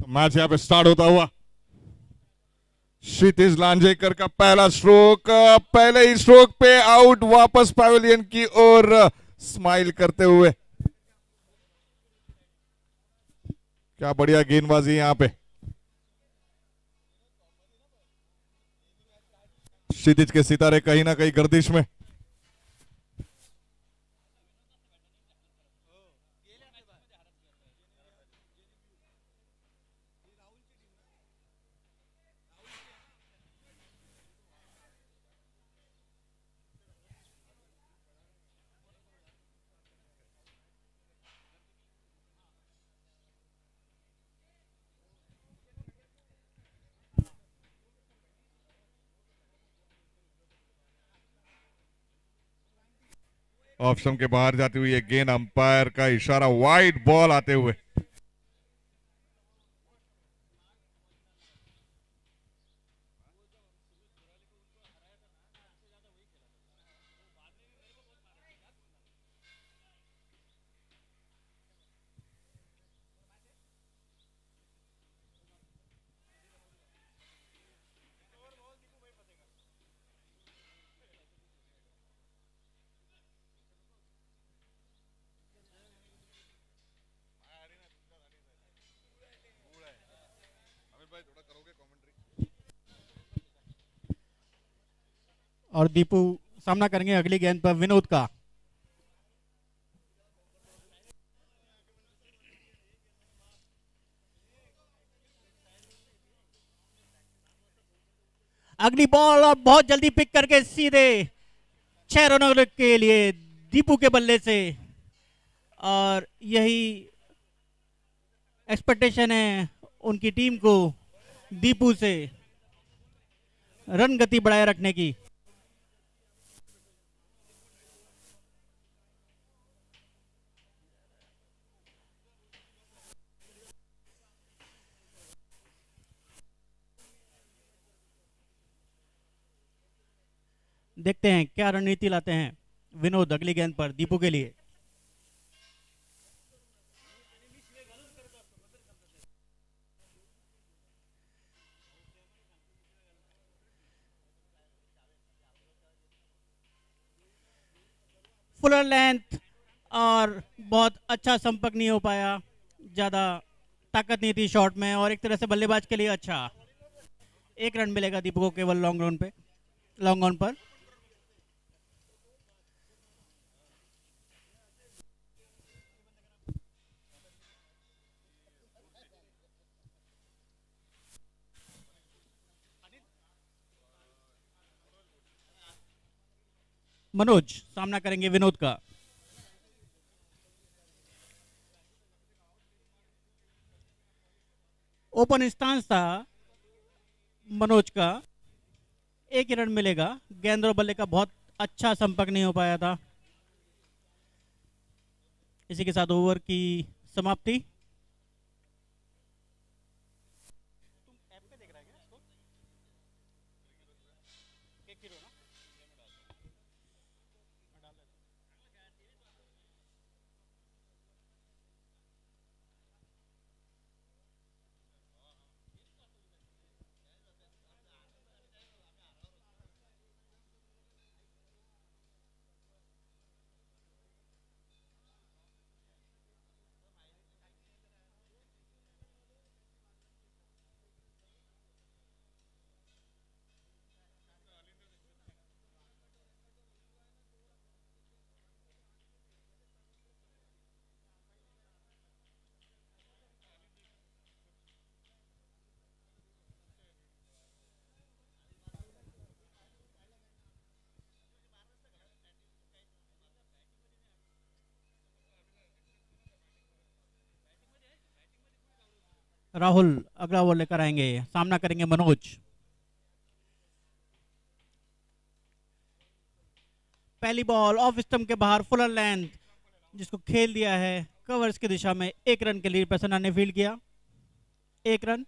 तो मैच यहां पे स्टार्ट होता हुआ। क्षितिज लांजेकर का पहला स्ट्रोक, पहले ही स्ट्रोक पे आउट, वापस पैवेलियन की ओर स्माइल करते हुए। क्या बढ़िया गेंदबाजी यहां पे क्षितिज के सितारे कहीं ना कहीं गर्दिश में। ऑप्शन के बाहर जाती हुई एक गेंद, अंपायर का इशारा, वाइड बॉल आते हुए। और दीपू सामना करेंगे अगली गेंद पर विनोद का। अगली बॉल और बहुत जल्दी पिक करके सीधे 6 रनों के लिए दीपू के बल्ले से। और यही एक्सपेक्टेशन है उनकी टीम को दीपू से रन गति बढ़ाए रखने की। देखते हैं क्या रणनीति लाते हैं विनोद अगली गेंद पर दीपू के लिए। फुलर लेंथ और बहुत अच्छा संपर्क नहीं हो पाया, ज्यादा ताकत नहीं थी शॉट में, और एक तरह से बल्लेबाज के लिए अच्छा। 1 रन मिलेगा दीपू को केवल लॉन्ग रन पे, लॉन्ग ऑन पर। मनोज सामना करेंगे विनोद का। ओपन स्टांस था मनोज का, 1 ही रन मिलेगा। गेंद और बल्ले का बहुत अच्छा संपर्क नहीं हो पाया था। इसी के साथ ओवर की समाप्ति। राहुल अगला बॉल लेकर आएंगे, सामना करेंगे मनोज। पहली बॉल ऑफ स्टंप के बाहर, फुलर लेंथ, जिसको खेल दिया है कवर्स की दिशा में। 1 रन के लिए प्रसन्ना ने फील्ड किया, 1 run.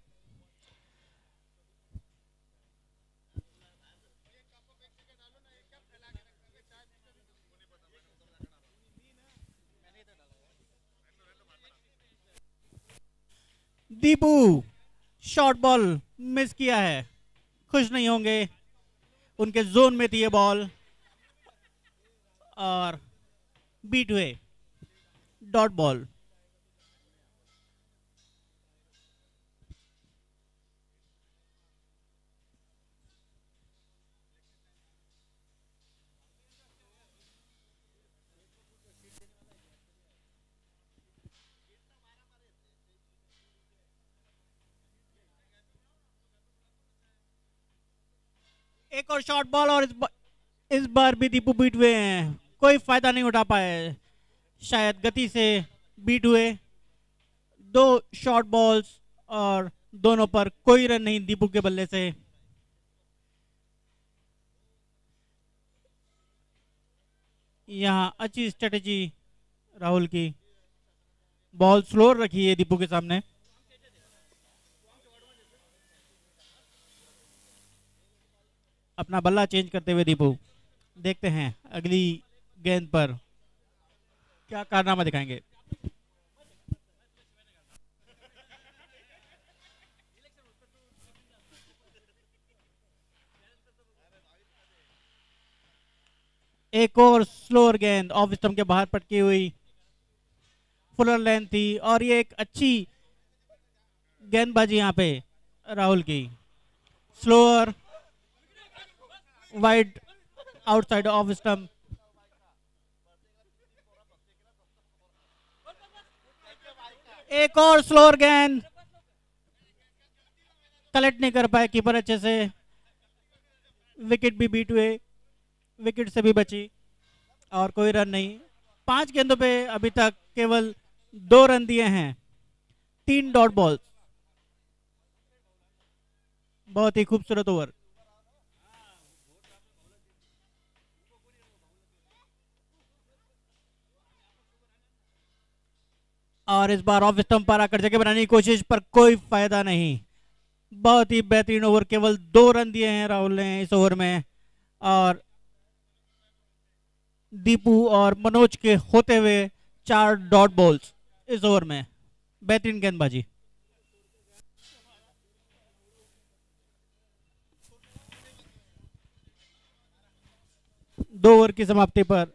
Deepu short ball miss किया है, खुश नहीं होंगे, उनके जोन में थी ये बॉल और बीट हुए, डॉट बॉल। एक और शॉर्ट बॉल और इस बार भी दीपू बीट हुए हैं, कोई फायदा नहीं उठा पाए, शायद गति से बीट हुए। दो शॉर्ट बॉल्स और दोनों पर कोई रन नहीं दीपू के बल्ले से। यहाँ अच्छी स्ट्रेटेजी राहुल की, बॉल स्लो रखी है दीपू के सामने। अपना बल्ला चेंज करते हुए दीपू, देखते हैं अगली गेंद पर क्या कारनामा दिखाएंगे। एक और स्लोअर गेंद ऑफ स्टंप के बाहर पटकी हुई, फुलर लेंथ थी और ये एक अच्छी गेंदबाजी यहाँ पे राहुल की। Slower wide outside off stump. एक और स्लोअर गेंद, कलेक्ट नहीं कर पाए कीपर अच्छे से, विकेट भी बीट हुए, विकेट से भी बची और कोई रन नहीं। 5 गेंदों पे अभी तक केवल 2 रन दिए हैं, 3 डॉट बॉल्स। बहुत ही खूबसूरत ओवर। और इस बार ऑफ स्टंप पर आकर जगह बनाने की कोशिश पर कोई फायदा नहीं। बहुत ही बेहतरीन ओवर, केवल 2 रन दिए हैं राहुल ने इस ओवर में और दीपू और मनोज के होते हुए 4 डॉट बॉल्स इस ओवर में। बेहतरीन गेंदबाजी। दो ओवर की समाप्ति पर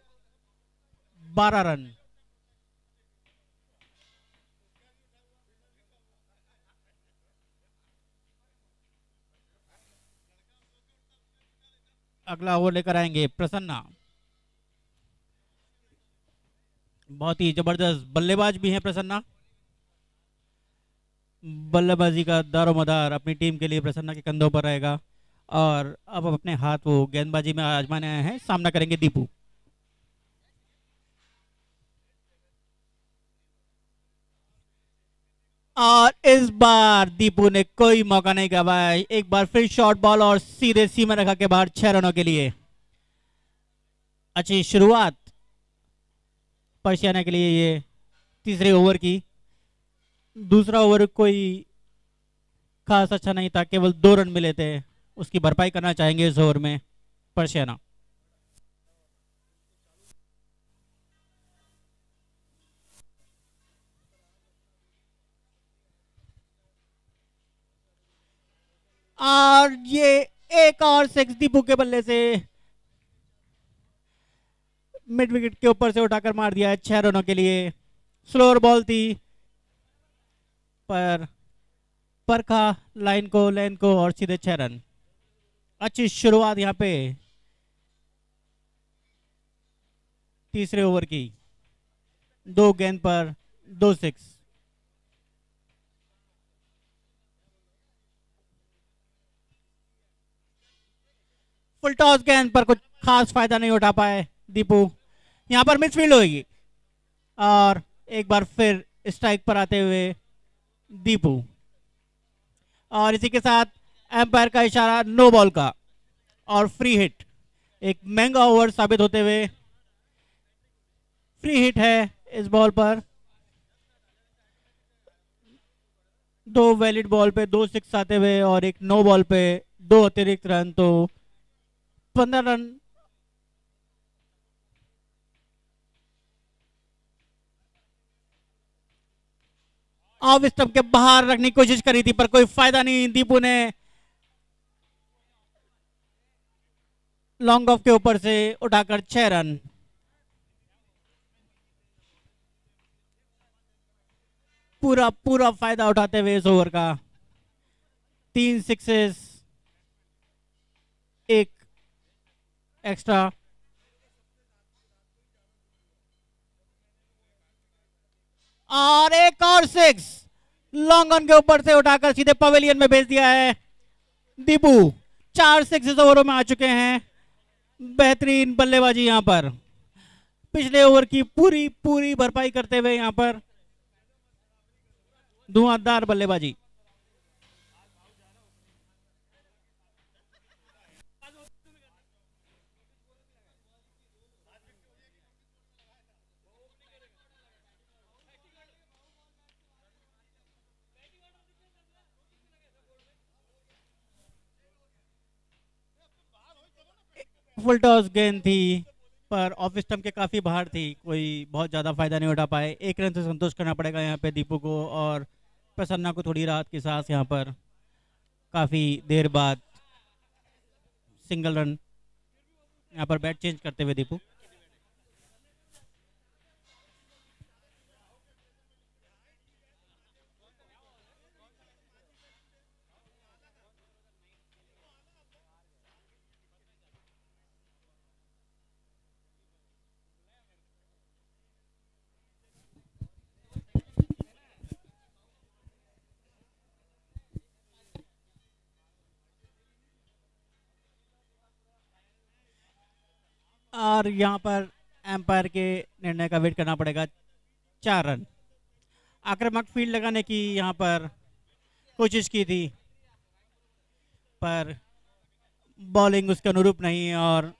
12 रन। अगला ओवर लेकर आएंगे प्रसन्ना। बहुत ही जबरदस्त बल्लेबाज भी हैं प्रसन्ना। बल्लेबाजी का दारोमदार अपनी टीम के लिए प्रसन्ना के कंधों पर रहेगा और अब अपने हाथ वो गेंदबाजी में आजमाने आए हैं, सामना करेंगे दीपू। और इस बार दीपू ने कोई मौका नहीं गवाया, एक बार फिर शॉर्ट बॉल और सीधे सीमा रेखा के बाहर 6 रनों के लिए। अच्छी शुरुआत पर्शियाना के लिए ये तीसरे ओवर की। दूसरा ओवर कोई खास अच्छा नहीं था, केवल 2 रन मिले थे, उसकी भरपाई करना चाहेंगे इस ओवर में पर्शियाना। और ये एक और 6 दीपू के बल्ले से मिड विकेट के ऊपर से उठाकर मार दिया है 6 रनों के लिए। स्लोअर बॉल थी पर परखा लेन को और सीधे 6 रन। अच्छी शुरुआत यहाँ पे तीसरे ओवर की, 2 गेंद पर 2 6। फुल टॉस गेंद पर कुछ खास फायदा नहीं उठा पाए दीपू, यहां पर मिसफील्ड होगी और एक बार फिर स्ट्राइक पर आते हुए दीपू। और इसी के साथ एम्पायर का इशारा नो बॉल का और फ्री हिट, एक महंगा ओवर साबित होते हुए फ्री हिट है इस बॉल पर। 2 वैलिड बॉल पे 2 6 आते हुए और एक नो बॉल पे 2 अतिरिक्त रन, तो 15 रन। ऑफ स्टंप के बाहर रखने की कोशिश करी थी पर कोई फायदा नहीं। दीपू ने लॉन्ग ऑफ के ऊपर से उठाकर 6 रन। पूरा पूरा फायदा उठाते हुए इस ओवर का 3 सिक्सेस, एक एक्स्ट्रा। और एक और 6 लॉन्ग ऑन के ऊपर से उठाकर सीधे पवेलियन में भेज दिया है दीपू। 4 6 इस ओवरों में आ चुके हैं। बेहतरीन बल्लेबाजी यहां पर, पिछले ओवर की पूरी पूरी भरपाई करते हुए यहां पर धुआंधार बल्लेबाजी। फुल टॉस गेंद थी पर ऑफ स्टंप के काफी बाहर थी, कोई बहुत ज्यादा फायदा नहीं उठा पाए। 1 रन से संतोष करना पड़ेगा यहाँ पे दीपू को, और प्रसन्ना को थोड़ी राहत की सांस यहाँ पर काफी देर बाद सिंगल रन। यहाँ पर बैट चेंज करते हुए दीपू। और यहाँ पर एम्पायर के निर्णय का वेट करना पड़ेगा। 4 रन। आक्रामक फील्ड लगाने की यहाँ पर कोशिश की थी पर बॉलिंग उसके अनुरूप नहीं, और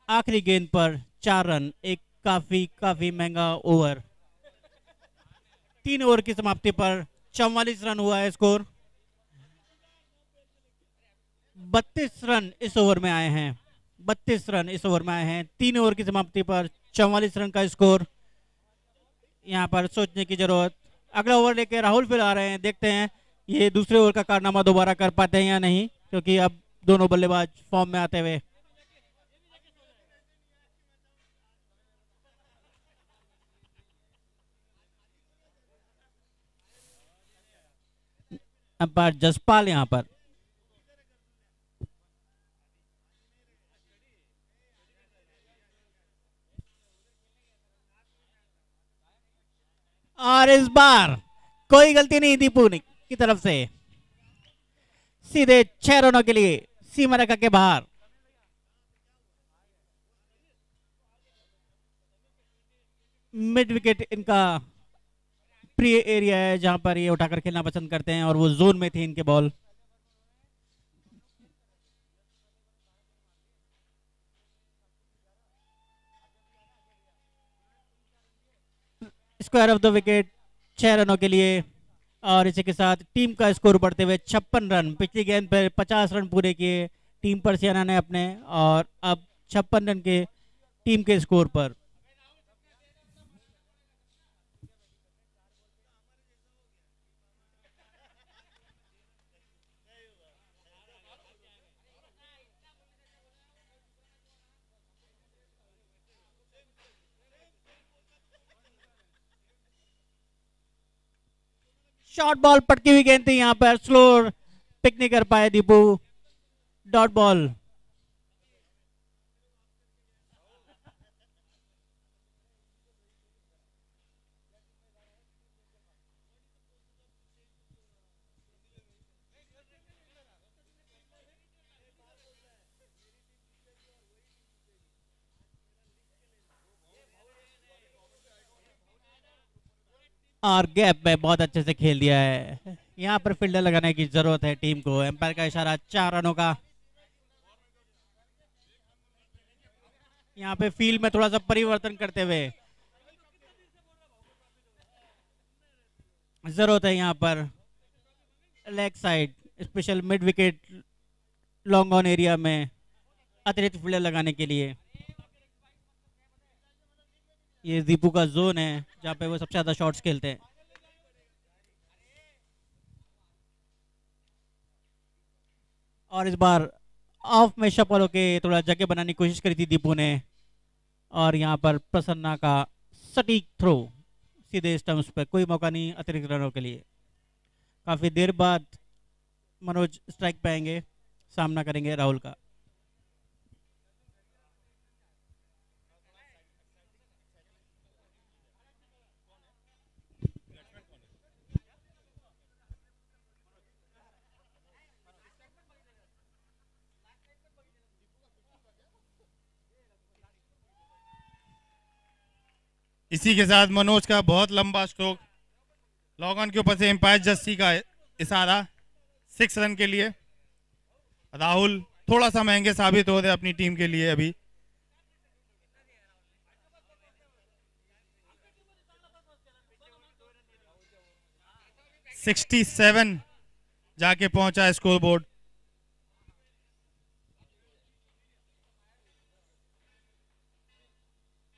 आखिरी गेंद पर 4 रन। एक काफी काफी महंगा ओवर। 3 ओवर की समाप्ति पर 44 रन हुआ है स्कोर। 32 रन इस ओवर में आए हैं। 32 रन इस ओवर में आए हैं। 3 ओवर की समाप्ति पर 44 रन का स्कोर। यहाँ पर सोचने की जरूरत। अगला ओवर लेके राहुल फिर आ रहे हैं, देखते हैं ये दूसरे ओवर का कारनामा दोबारा कर पाते हैं या नहीं, क्योंकि अब दोनों बल्लेबाज फॉर्म में आते हुए। अंपायर जसपाल यहाँ पर। और इस बार कोई गलती नहीं दीपू की तरफ से। सीधे 6 रनों के लिए सीमा रेखा के बाहर। मिड विकेट इनका प्रिय एरिया है, जहां पर ये उठाकर खेलना पसंद करते हैं, और वो जोन में थी इनके ball. Square of the wicket 6 रनों के लिए। और इसी के साथ टीम का स्कोर बढ़ते हुए 56 रन। पिछली गेंद पर 50 रन पूरे किए टीम पर्सियाना ने अपने, और अब 56 रन के टीम के स्कोर पर। शॉर्ट बॉल पटकी हुई गेंद थी, यहाँ पर स्लो पिक नहीं कर पाए दीपू। Dot ball. और गैप में बहुत अच्छे से खेल दिया है। यहाँ पर फील्डर लगाने की जरूरत है टीम को। एम्पायर का इशारा 4 रनों का। यहाँ पे फील्ड में थोड़ा सा परिवर्तन करते हुए जरूरत है यहाँ पर leg side, special mid wicket long on area में अतिरिक्त फील्डर लगाने के लिए। ये दीपू का जोन है जहाँ पे वो सबसे ज्यादा शॉट्स खेलते हैं। और इस बार ऑफ में सफल होके थोड़ा जगह बनाने की कोशिश करी थी दीपू ने, और यहाँ पर प्रसन्ना का सटीक थ्रो सीधे स्टम्प्स पर, कोई मौका नहीं अतिरिक्त रनों के लिए। काफ़ी देर बाद मनोज स्ट्राइक पे आएंगे, सामना करेंगे राहुल का। इसी के साथ मनोज का बहुत लंबा स्ट्रोक, लॉग ऑन के ऊपर से एम्पायर जस्सी का इशारा 6 रन के लिए। राहुल थोड़ा सा महंगे साबित हो रहे अपनी टीम के लिए अभी। $67 जाके पहुंचा स्कोर बोर्ड।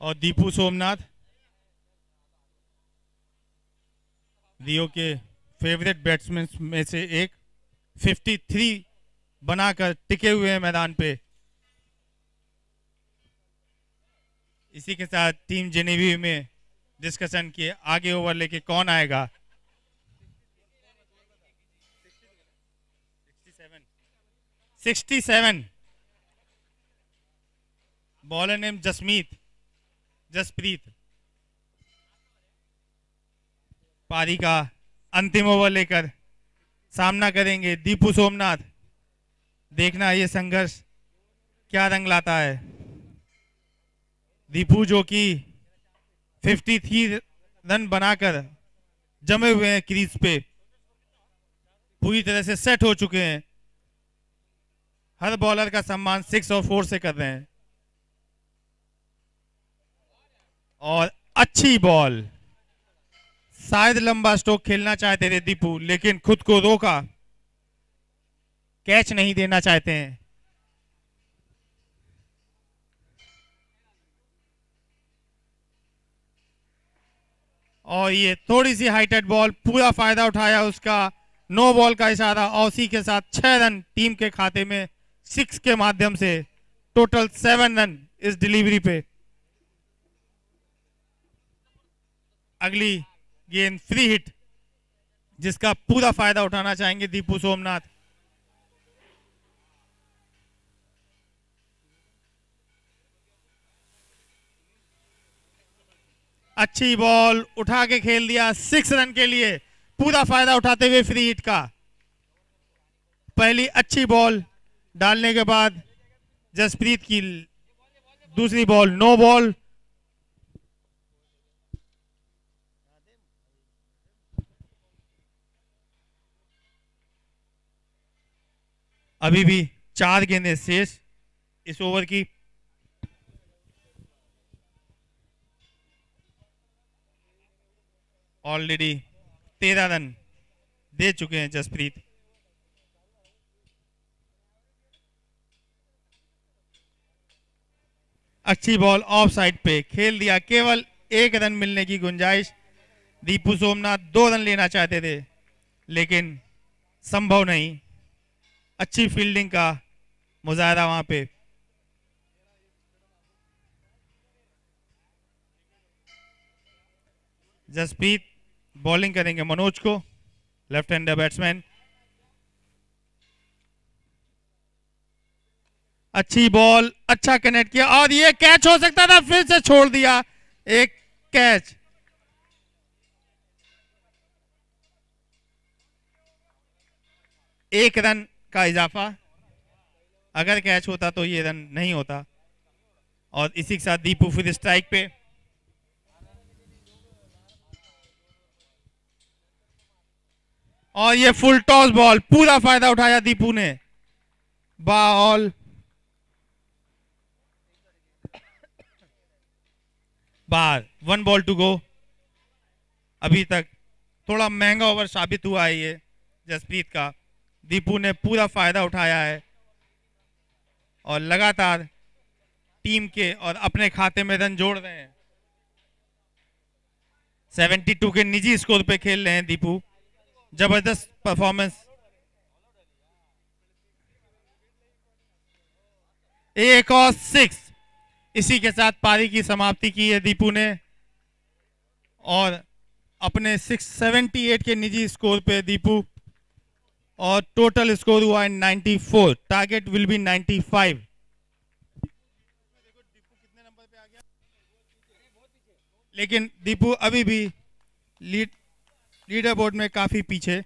और दीपू सोमनाथ रियो के फेवरेट बैट्समैन में से एक, 53 बनाकर टिके हुए हैं मैदान पे। इसी के साथ टीम जेनेवी में डिस्कशन किए आगे ओवर लेके कौन आएगा। 67 बॉलर नेम जसप्रीत पारी का अंतिम ओवर लेकर सामना करेंगे दीपू सोमनाथ। देखना ये संघर्ष क्या रंग लाता है। दीपू जो कि 53 रन बनाकर जमे हुए हैं क्रीज पे, पूरी तरह से सेट हो चुके हैं, हर बॉलर का सम्मान 6 और 4 से कर रहे हैं। और अच्छी बॉल, शायद लंबा स्ट्रोक खेलना चाहते थे दीपू, लेकिन खुद को रोका, कैच नहीं देना चाहते हैं। और ये थोड़ी सी हाइटेड बॉल, पूरा फायदा उठाया उसका, नो बॉल का इशारा, और उसी के साथ 6 रन टीम के खाते में 6 के माध्यम से, टोटल 7 रन इस डिलीवरी पे। अगली गेंद फ्री हिट, जिसका पूरा फायदा उठाना चाहेंगे दीपू सोमनाथ। अच्छी बॉल उठा के खेल दिया 6 रन के लिए, पूरा फायदा उठाते हुए फ्री हिट का। पहली अच्छी बॉल डालने के बाद जसप्रीत की दूसरी बॉल नो बॉल। अभी भी 4 गेंदें शेष इस ओवर की। ऑलरेडी 13 रन दे चुके हैं जसप्रीत। अच्छी बॉल ऑफ साइड पे खेल दिया, केवल 1 रन मिलने की गुंजाइश। दीपू सोमनाथ 2 रन लेना चाहते थे, लेकिन संभव नहीं। अच्छी फील्डिंग का मुजाहरा वहां पे। जसप्रीत बॉलिंग करेंगे मनोज को, लेफ्ट हैंडर बैट्समैन। अच्छी बॉल, अच्छा कनेक्ट किया, और ये कैच हो सकता था, फिर से छोड़ दिया एक कैच। एक रन का इजाफा, अगर कैच होता तो ये रन नहीं होता। और इसी के साथ दीपू फिर स्ट्राइक पे। और ये फुल टॉस बॉल, पूरा फायदा उठाया दीपू ने। बॉल बाहर, 1 बॉल टू गो। अभी तक थोड़ा महंगा ओवर साबित हुआ है ये जसप्रीत का। दीपू ने पूरा फायदा उठाया है और लगातार टीम के और अपने खाते में रन जोड़ रहे हैं। 72 के निजी स्कोर पे खेल रहे हैं दीपू। जबरदस्त परफॉर्मेंस। एक और 6। इसी के साथ पारी की समाप्ति की है दीपू ने और अपने 678 के निजी स्कोर पे दीपू, और टोटल स्कोर हुआ है 94। Target will be 95। लेकिन दीपू अभी भी लीडर बोर्ड में काफी पीछे,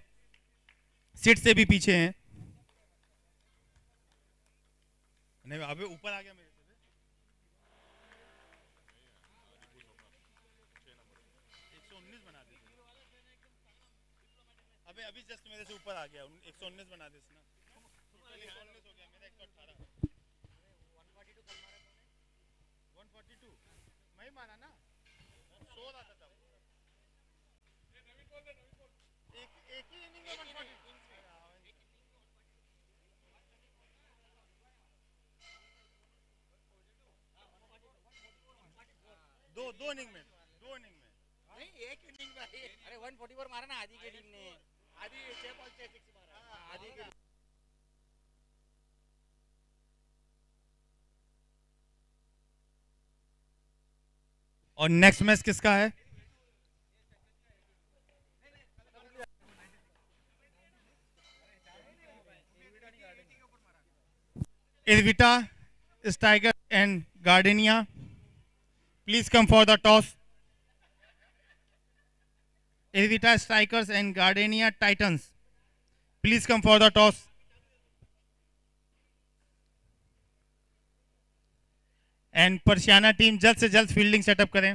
सीट से भी पीछे हैं। नहीं, अभी ऊपर आ गया मेरे से। 119 बना दे। अभी जस्ट मेरे से ऊपर आ गया। 119 बना दे ना। 119 हो गया मेरा। 118। 142 मैं ही मारा ना। सो रहा था तब। एक ही इनिंग में 142। दो इनिंग में नहीं, एक इनिंग में। अरे 144 मारा ना आदि की टीम ने। आदि 6 बॉल 6 सिक्स मारा। आदि के और नेक्स्ट मैच किसका है? Irvita striker and Gardenia, please come for the toss. Irvita strikers and Gardenia Titans, please come for the toss. And Persiana team जल्द से जल्द फील्डिंग सेटअप करें।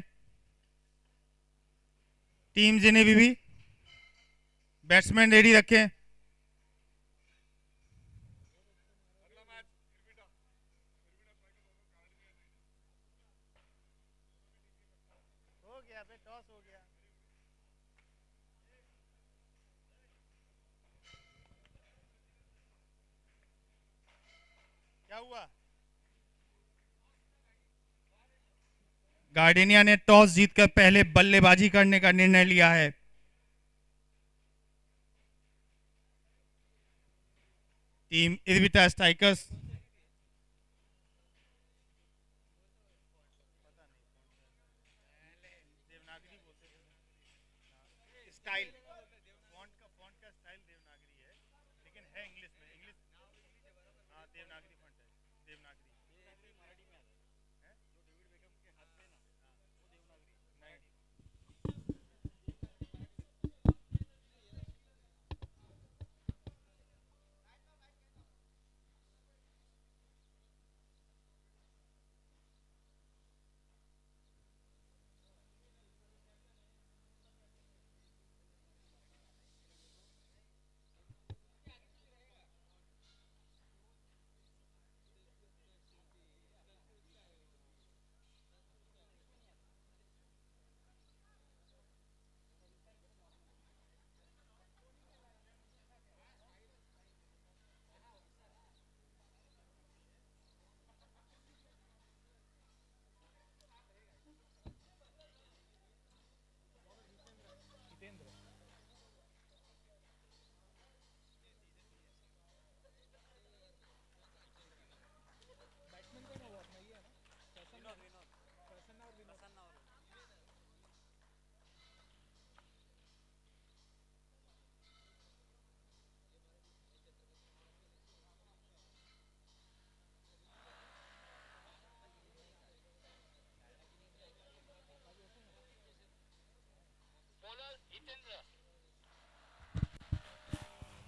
टीम जिन्हें भी बैट्समैन रेडी रखें। हो गया बे, टॉस हो गया। क्या हुआ? गार्डेनिया ने टॉस जीतकर पहले बल्लेबाजी करने का निर्णय लिया है। टीम इरविटा स्ट्राइकर्स स्टाइल, फॉन्ट का स्टाइल देवनागरी है, लेकिन है इंग्लिश में। हाँ, देवनागरी फॉन्ट है। देवनागरी मराठी में आता है, जो डेविड बेकहम के हाथ में ना, वो देवनागरी नहीं।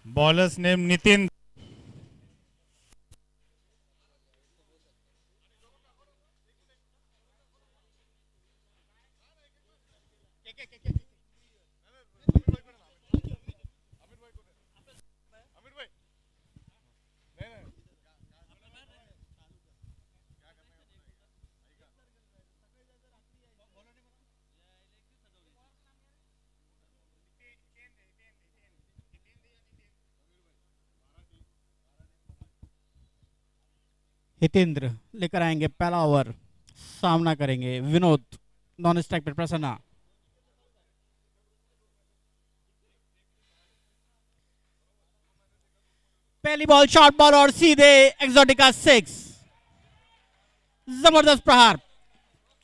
Bowlers name Nitin. हितेंद्र लेकर आएंगे पहला ओवर। सामना करेंगे विनोद। नॉन स्ट्राइक पर प्रसन्ना। पहली बॉल शॉर्ट बॉल और सीधे एक्सोटिका 6। जबरदस्त प्रहार,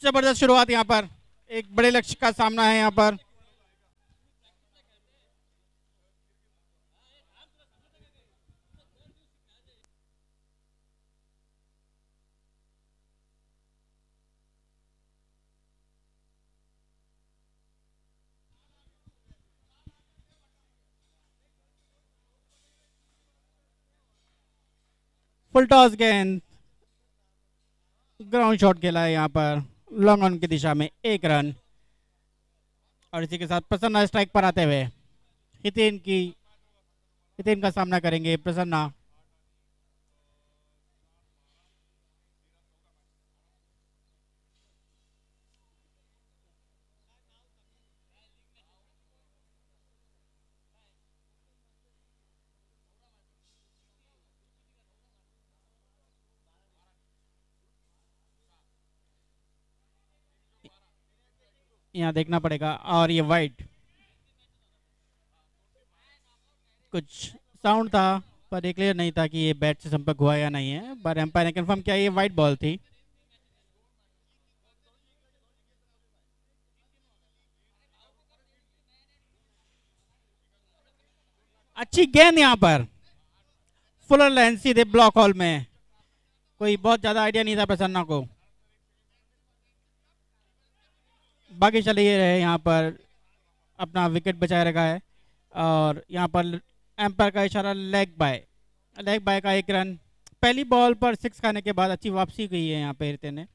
जबरदस्त शुरुआत यहाँ पर, एक बड़े लक्ष्य का सामना है यहाँ पर। फुल टॉस गेंद, ग्राउंड शॉट खेला है यहाँ पर, लॉन्ग ऑन की दिशा में 1 रन। और इसी के साथ प्रसन्ना स्ट्राइक पर आते हुए हितेन का सामना करेंगे प्रसन्ना। यहाँ देखना पड़ेगा, और ये वाइड, कुछ साउंड था पर ये क्लियर नहीं था कि ये बैट से संपर्क हुआ या नहीं है, पर एम्पायर ने कंफर्म किया ये वाइड बॉल थी। अच्छी गेंद यहाँ पर, फुलर लाइन सीधे ब्लॉक हॉल में, कोई बहुत ज्यादा आइडिया नहीं था प्रसन्ना को। बाकी चले ये रहे यहाँ पर, अपना विकेट बचाए रखा है, और यहाँ पर एम्पायर का इशारा लेग बाय का 1 रन। पहली बॉल पर 6 खाने के बाद अच्छी वापसी की है यहाँ पे हितेन ने।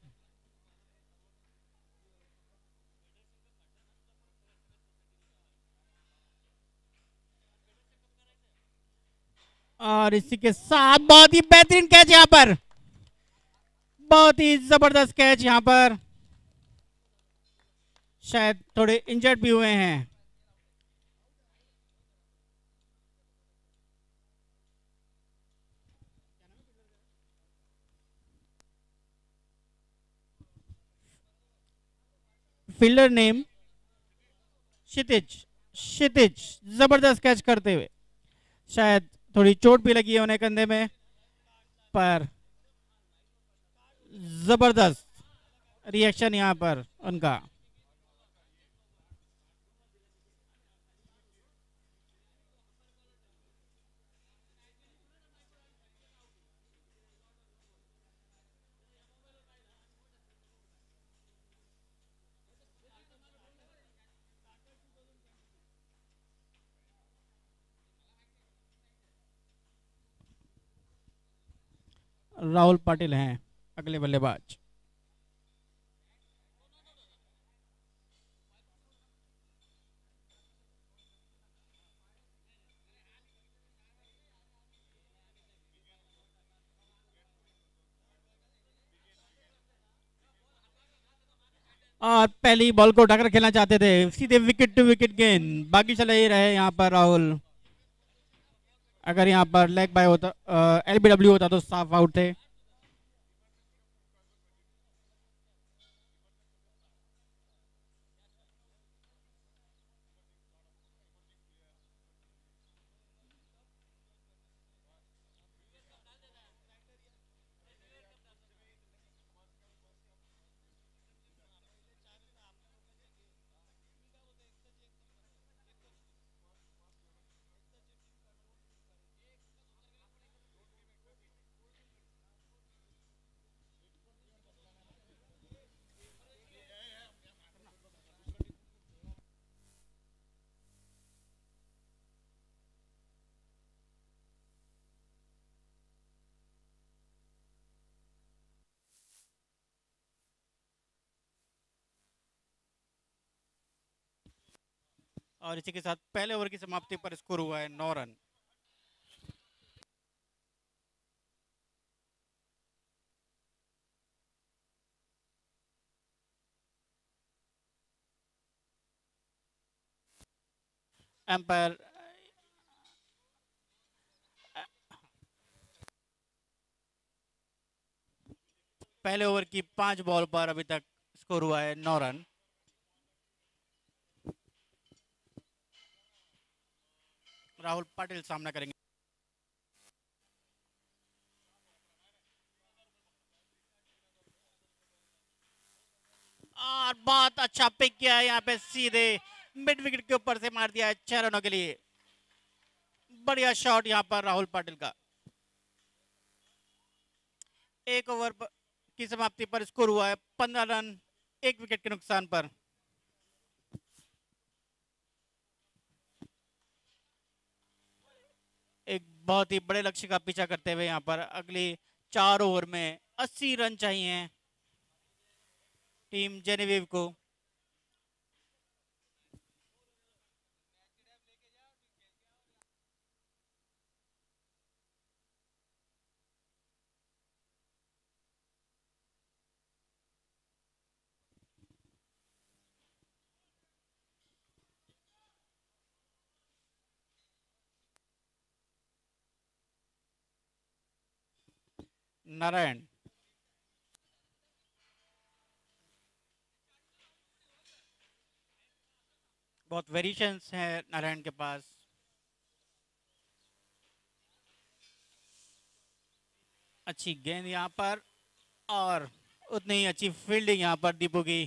और इसी के साथ बहुत ही बेहतरीन कैच यहाँ पर, बहुत ही जबरदस्त कैच यहाँ पर, शायद थोड़े इंजर्ड भी हुए हैं। फील्डर नेम क्षितिज जबरदस्त कैच करते हुए, शायद थोड़ी चोट भी लगी है उन्हें कंधे में, पर जबरदस्त रिएक्शन यहाँ पर उनका। राहुल पाटिल हैं अगले बल्लेबाज। और पहली बॉल को उठाकर खेलना चाहते थे, सीधे विकेट टू विकेट गेंद, बाकी चले ही रहे यहाँ पर राहुल। अगर यहाँ पर लेग बाय होता, एलबीडब्ल्यू होता तो साफ आउट थे। और इसी के साथ पहले ओवर की समाप्ति पर स्कोर हुआ है 9 रन। एम्पायर पहले ओवर की 5 बॉल पर अभी तक स्कोर हुआ है 9 रन। राहुल पाटिल सामना करेंगे। अच्छा पिक किया है यहाँ पे, सीधे मिड विकेट के ऊपर से मार दिया है 6 रनों के लिए। बढ़िया शॉट यहाँ पर राहुल पाटिल का। एक ओवर की समाप्ति पर स्कोर हुआ है 15 रन, 1 विकेट के नुकसान पर। एक बहुत ही बड़े लक्ष्य का पीछा करते हुए यहाँ पर अगली 4 ओवर में 80 रन चाहिए टीम जेनेविव को। नारायण, बहुत वेरिएशंस है नारायण के पास। अच्छी गेंद यहाँ पर और उतनी ही अच्छी फील्डिंग यहाँ पर दीपू की।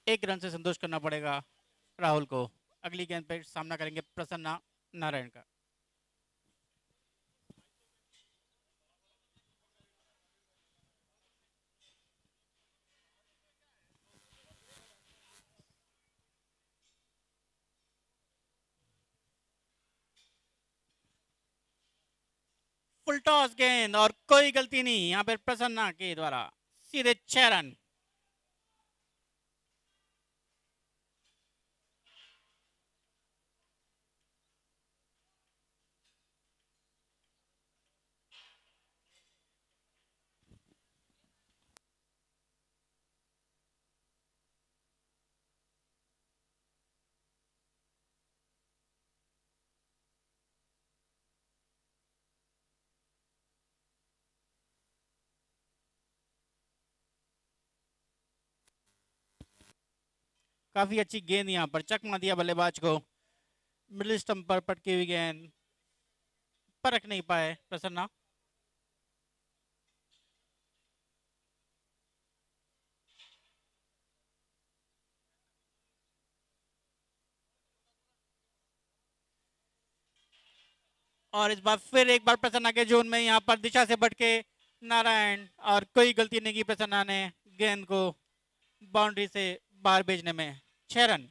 1 रन से संतोष करना पड़ेगा राहुल को। अगली गेंद पे सामना करेंगे प्रसन्ना नारायण का। फुल टॉस गेंद और कोई गलती नहीं यहाँ पे प्रसन्ना के द्वारा, सीधे 6 रन। काफी अच्छी गेंद यहाँ पर चकमा दिया बल्लेबाज को। मिडिल स्टंप पर पटकी हुई गेंद, परख नहीं पाए प्रसन्ना। और इस बार फिर एक बार प्रसन्ना के जोन में यहाँ पर दिशा से भटके नारायण, और कोई गलती नहीं की प्रसन्ना ने गेंद को बाउंड्री से बाहर भेजने में। 6 रन।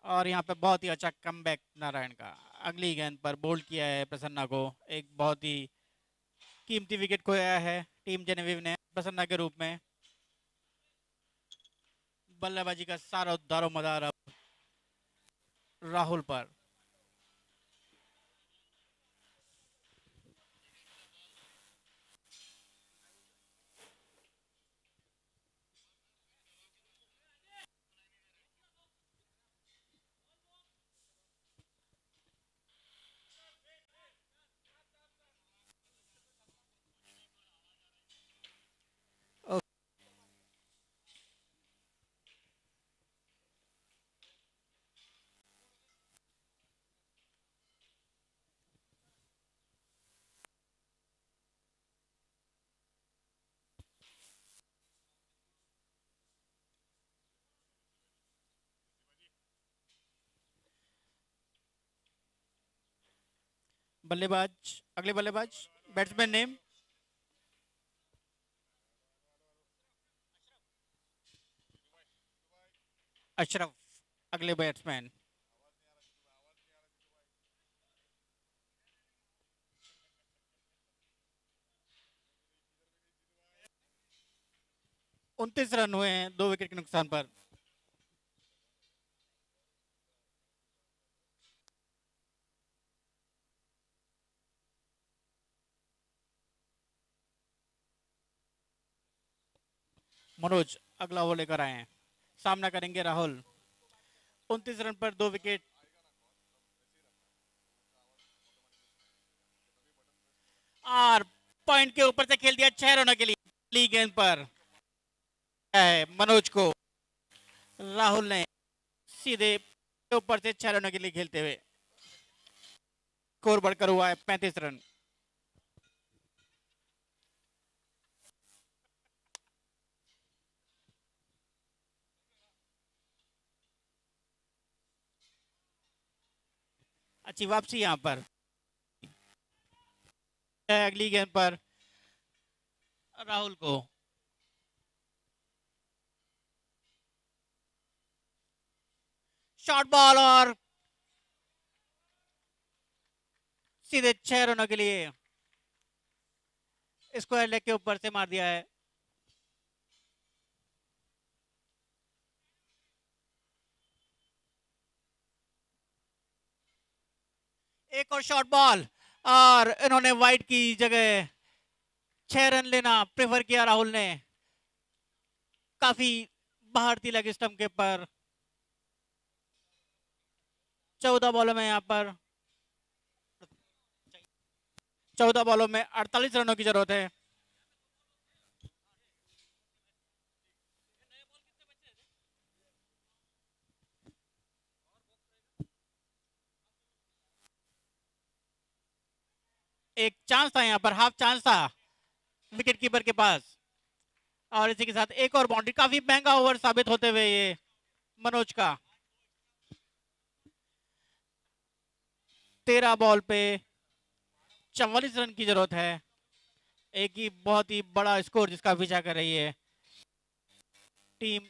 और यहाँ पे बहुत ही अच्छा कमबैक नारायण का। अगली गेंद पर बोल्ड किया है प्रसन्ना को। एक बहुत ही कीमती विकेट खोया है टीम जेनेविव ने प्रसन्ना के रूप में। बल्लेबाजी का सारा दारोमदार अब राहुल पर। बल्लेबाज, अगले बल्लेबाज बैट्समैन नेम अशरफ। अगले बैट्समैन 29 रन हुए हैं 2 विकेट के नुकसान पर। मनोज अगला ओवर लेकर आए हैं, सामना करेंगे राहुल। 29 रन पर 2 विकेट। और पॉइंट के ऊपर से खेल दिया 6 रनों के लिए। पहली गेंद पर है मनोज को, राहुल ने सीधे ऊपर से 6 रनों के लिए खेलते हुए स्कोर बढ़कर हुआ है 35 रन। अच्छी वापसी यहां पर। अगली गेंद पर राहुल को, शॉर्ट बॉल और सीधे 6 रनों के लिए स्क्वायर लेग के ऊपर से मार दिया है। एक और शॉर्ट बॉल और इन्होंने वाइड की जगह 6 रन लेना प्रेफर किया राहुल ने। काफी बाहर थी लगी स्टंप के पर। 14 बॉलों में यहां पर 14 बॉलों में 48 रनों की जरूरत है। एक चांस था यहां पर, हाफ चांस था विकेट कीपर के पास, और इसी के साथ एक और बाउंड्री। काफी महंगा ओवर साबित होते हुए ये मनोज का। 13 बॉल पे 44 रन की जरूरत है। एक ही बहुत ही बड़ा स्कोर जिसका पीछा कर रही है टीम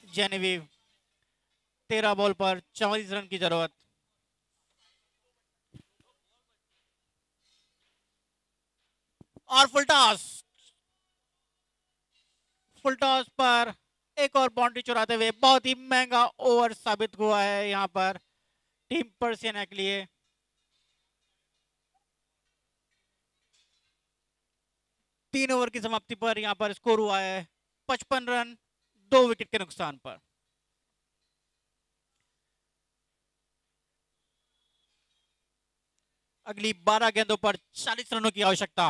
जेनेविव। 13 बॉल पर 44 रन की जरूरत। और फुल टॉस पर एक और बाउंड्री चुराते हुए बहुत ही महंगा ओवर साबित हुआ है यहां पर टीम पर्सियन के लिए। तीन ओवर की समाप्ति पर यहां पर स्कोर हुआ है 55 रन 2 विकेट के नुकसान पर। अगली 12 गेंदों पर 40 रनों की आवश्यकता,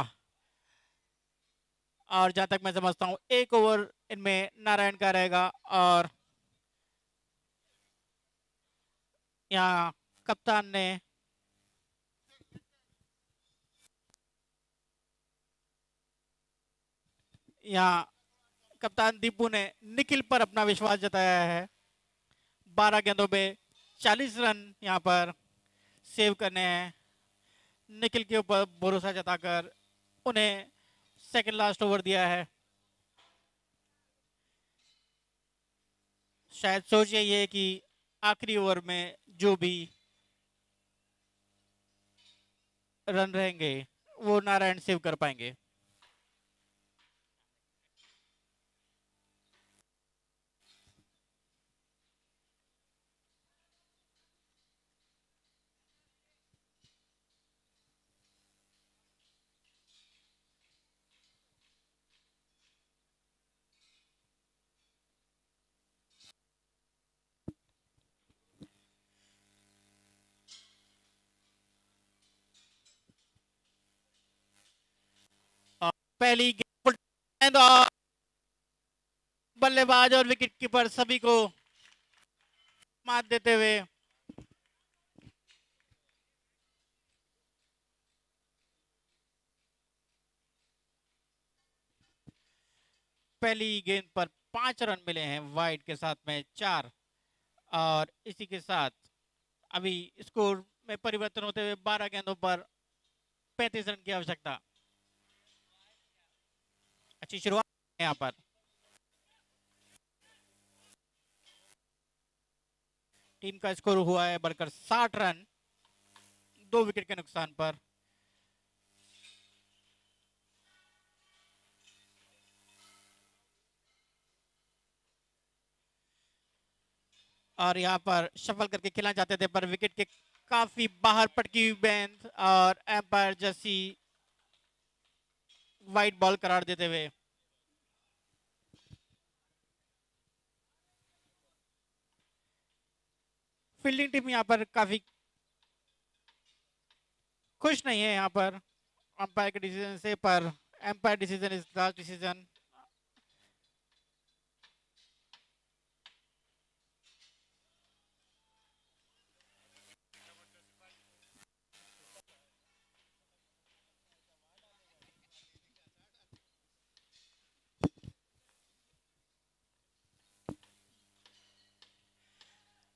और जहां तक मैं समझता हूं एक ओवर इनमें नारायण का रहेगा। और यहाँ कप्तान ने कप्तान दीपू ने निखिल पर अपना विश्वास जताया है। 12 गेंदों पे 40 रन यहाँ पर सेव करने हैं। निखिल के ऊपर भरोसा जताकर उन्हें सेकंड लास्ट ओवर दिया है। शायद सोच यही है कि आखिरी ओवर में जो भी रन रहेंगे वो नारायण सेव कर पाएंगे। पहली गेंद और बल्लेबाज और विकेट कीपर सभी को मात देते हुए पहली गेंद पर 5 रन मिले हैं, वाइड के साथ में 4, और इसी के साथ अभी स्कोर में परिवर्तन होते हुए 12 गेंदों पर 35 रन की आवश्यकता। अच्छी शुरुआत यहाँ पर। टीम का स्कोर हुआ है बढ़कर 60 रन 2 विकेट के नुकसान पर। और यहाँ पर शफल करके खेलना चाहते थे पर विकेट के काफी बाहर पटकी हुई गेंद और एम्पायर जैसी वाइड बॉल करार देते हुए फील्डिंग टीम यहाँ पर काफी खुश नहीं है यहाँ पर, अंपायर के डिसीजन से, पर umpire decision is last decision.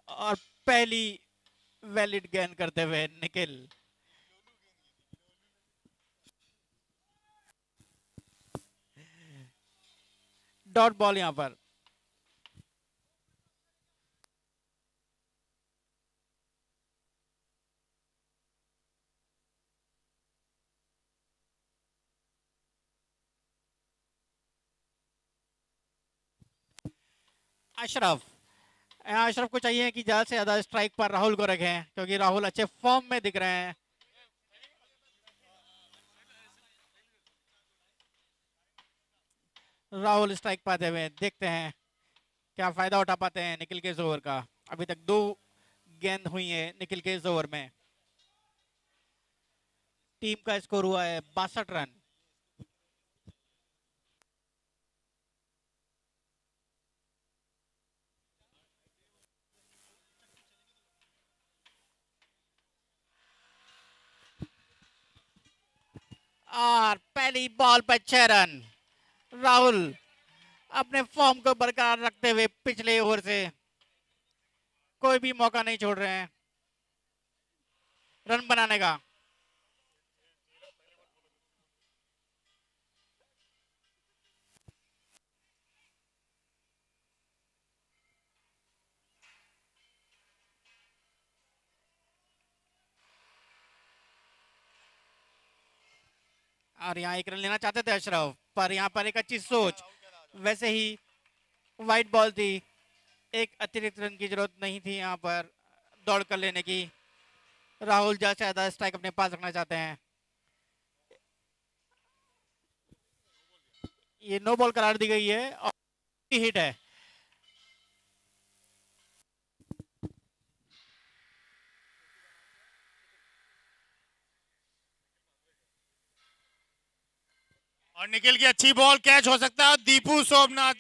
और पहली वैलिड गेंद करते हुए निखिल। डॉट बॉल यहां पर। अशरफ, अशरफ को चाहिए कि ज्यादा से ज्यादा स्ट्राइक पर राहुल को रखें, क्योंकि राहुल अच्छे फॉर्म में दिख रहे हैं। राहुल स्ट्राइक पाते हुए, देखते हैं क्या फायदा उठा पाते हैं निखिल के इस ओवर का। अभी तक 2 गेंद हुई है निखिल के इस ओवर में। टीम का स्कोर हुआ है 62 रन। और पहली बॉल पर 6 रन। राहुल अपने फॉर्म को बरकरार रखते हुए पिछले ओवर से कोई भी मौका नहीं छोड़ रहे हैं रन बनाने का। और यहाँ एक रन लेना चाहते थे अशरफ, पर यहाँ पर एक अच्छी सोच, वैसे ही वाइट बॉल थी, एक अतिरिक्त रन की जरूरत नहीं थी यहाँ पर दौड़ कर लेने की। राहुल ज्यादा से ज्यादा स्ट्राइक अपने पास रखना चाहते हैं। ये नो बॉल करार दी गई है और हिट है। और निखिल की अच्छी बॉल, कैच हो सकता है। दीपू सोमनाथ,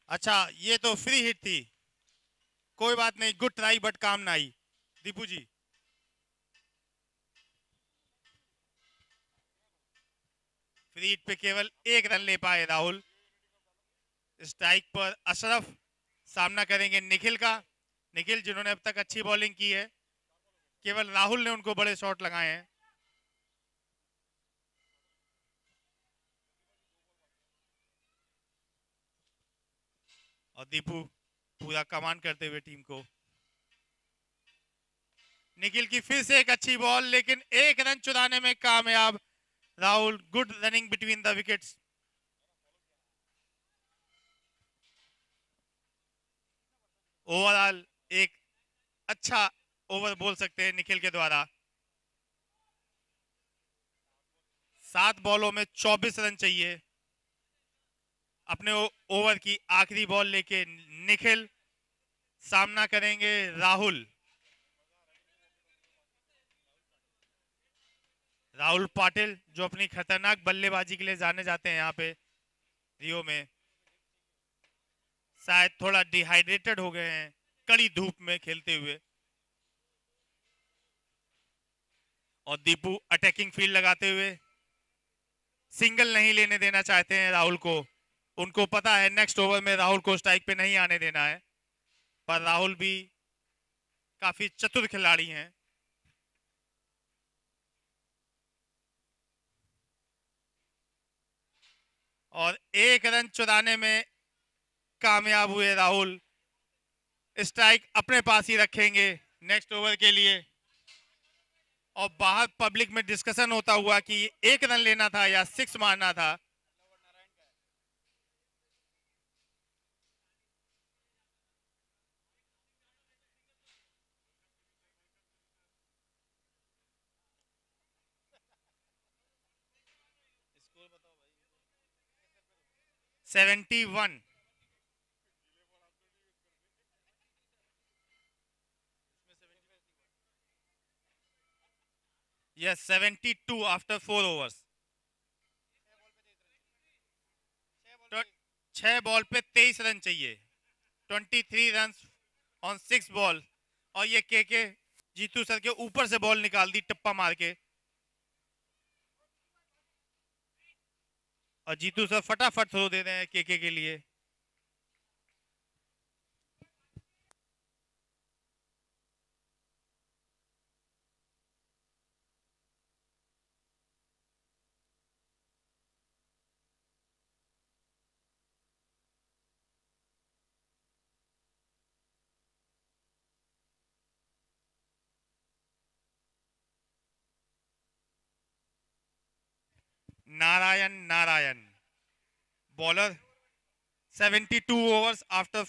अच्छा ये तो फ्री हिट थी, कोई बात नहीं, गुड ट्राई बट काम ना आई। दीपू जी, फ्री हिट पे केवल 1 रन ले पाए राहुल। स्ट्राइक पर अशरफ सामना करेंगे निखिल का। निखिल जिन्होंने अब तक अच्छी बॉलिंग की है, केवल राहुल ने उनको बड़े शॉट लगाए हैं। और दीपू पूरा कमान करते हुए टीम को। निखिल की फिर से एक अच्छी बॉल, लेकिन 1 रन चुराने में कामयाब Rahul. Good running between the wickets. Overall एक अच्छा ओवर बोल सकते हैं निखिल के द्वारा। 7 बॉलों में 24 रन चाहिए। अपने ओवर की आखिरी बॉल लेके निखिल सामना करेंगे राहुल। राहुल पाटिल जो अपनी खतरनाक बल्लेबाजी के लिए जाने जाते हैं यहाँ पे रियो में। शायद थोड़ा डिहाइड्रेटेड हो गए हैं कड़ी धूप में खेलते हुए। और दीपू अटैकिंग फील्ड लगाते हुए सिंगल नहीं लेने देना चाहते हैं राहुल को। उनको पता है नेक्स्ट ओवर में राहुल को स्ट्राइक पे नहीं आने देना है, पर राहुल भी काफी चतुर खिलाड़ी हैं। और 1 रन चुराने में कामयाब हुए राहुल। स्ट्राइक अपने पास ही रखेंगे नेक्स्ट ओवर के लिए। और बाहर पब्लिक में डिस्कशन होता हुआ कि 1 रन लेना था या 6 मारना था। स्कोर बताओ भाई। 71। Yes 72 after 4 overs. 6 बॉल पे 23 रन चाहिए, 23 रन ऑन 6 बॉल। और ये के जीतू सर के ऊपर से बॉल निकाल दी टप्पा मार के, और जीतू सर फटाफट थ्रो दे रहे हैं के लिए। Narayan Narayan bowler 72 overs after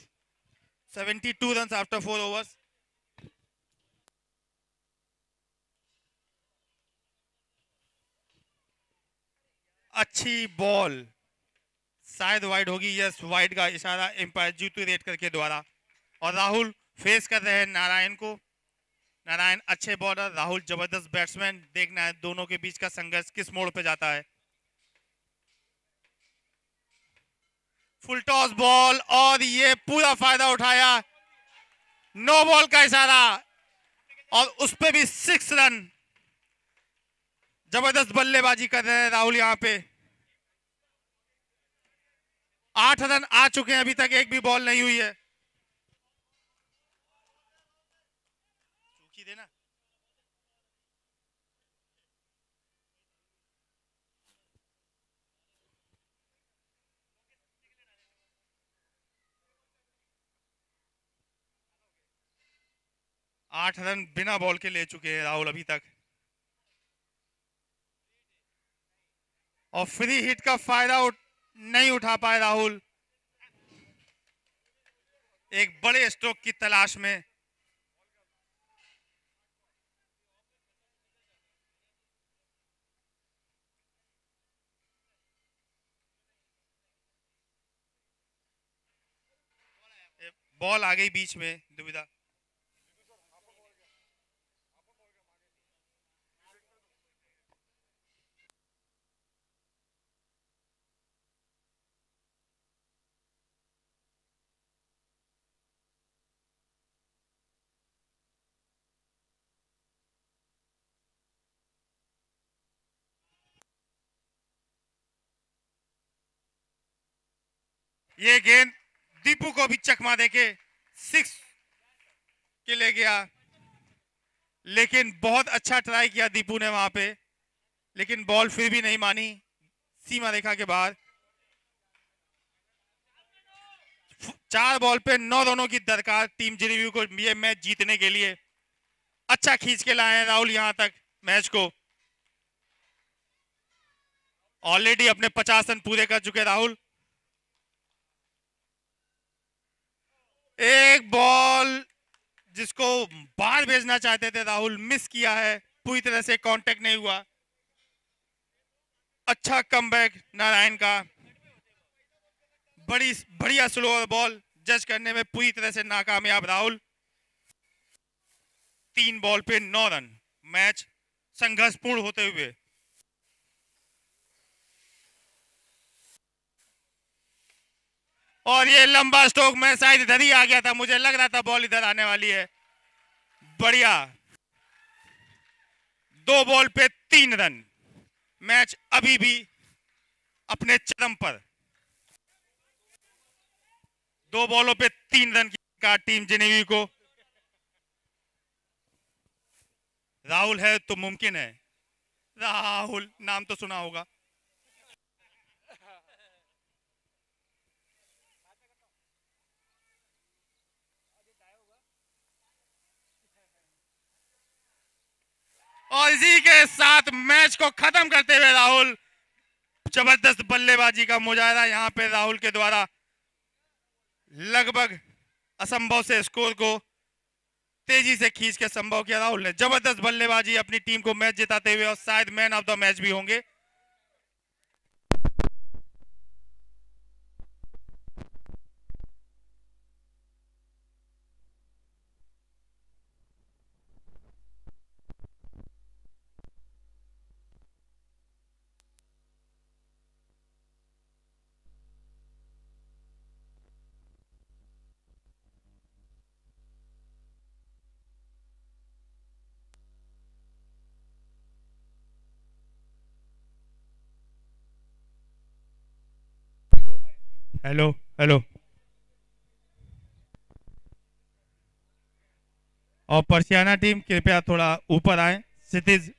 72 run after 4 overs. अच्छी बॉल, शायद वाइड होगी। यस वाइड का इशारा एम्पायर जीतू रेडकर के द्वारा। और राहुल फेस कर रहे हैं नारायण को। नारायण अच्छे बॉलर, राहुल जबरदस्त बैट्समैन। देखना है दोनों के बीच का संघर्ष किस मोड़ पे जाता है। फुल टॉस बॉल, और ये पूरा फायदा उठाया। नो बॉल का इशारा, और उस पे भी 6 रन। जबरदस्त बल्लेबाजी कर रहे हैं राहुल यहाँ पे। 8 रन आ चुके हैं, अभी तक एक भी बॉल नहीं हुई है। चूकी देना। आठ रन बिना बॉल के ले चुके हैं राहुल अभी तक। और फ्री हिट का फायदा नहीं उठा पाए राहुल, एक बड़े स्ट्रोक की तलाश में। बॉल आ गई बीच में, दुविधा। ये गेंद दीपू को भी चकमा देके 6 के ले गया, लेकिन बहुत अच्छा ट्राई किया दीपू ने वहां पे, लेकिन बॉल फिर भी नहीं मानी सीमा रेखा के बाहर। 4 बॉल पे 9 रनों की दरकार टीम जेडीयू को ये मैच जीतने के लिए। अच्छा खींच के लाए हैं राहुल यहां तक मैच को। ऑलरेडी अपने 50 रन पूरे कर चुके राहुल। एक बॉल जिसको बाहर भेजना चाहते थे राहुल, मिस किया है, पूरी तरह से कांटेक्ट नहीं हुआ। अच्छा कमबैक नारायण का, बड़ी बढ़िया स्लोअर बॉल जज करने में पूरी तरह से नाकामयाब राहुल। 3 बॉल पे 9 रन, मैच संघर्षपूर्ण होते हुए। और ये लंबा स्ट्रोक में शायद इधर ही आ गया था, मुझे लग रहा था बॉल इधर आने वाली है। बढ़िया, 2 बॉल पे 3 रन, मैच अभी भी अपने चरम पर। 2 बॉलों पे 3 रन का टीम जेनेवी को। राहुल है तो मुमकिन है, राहुल नाम तो सुना होगा। और इसी के साथ मैच को खत्म करते हुए राहुल, जबरदस्त बल्लेबाजी का मुजाहरा यहां पे राहुल के द्वारा। लगभग असंभव से स्कोर को तेजी से खींच के संभव किया राहुल ने। जबरदस्त बल्लेबाजी, अपनी टीम को मैच जिताते हुए, और शायद मैन ऑफ द मैच भी होंगे। Hello hello. और पर्सियाना टीम कृपया थोड़ा ऊपर आए। क्षितिज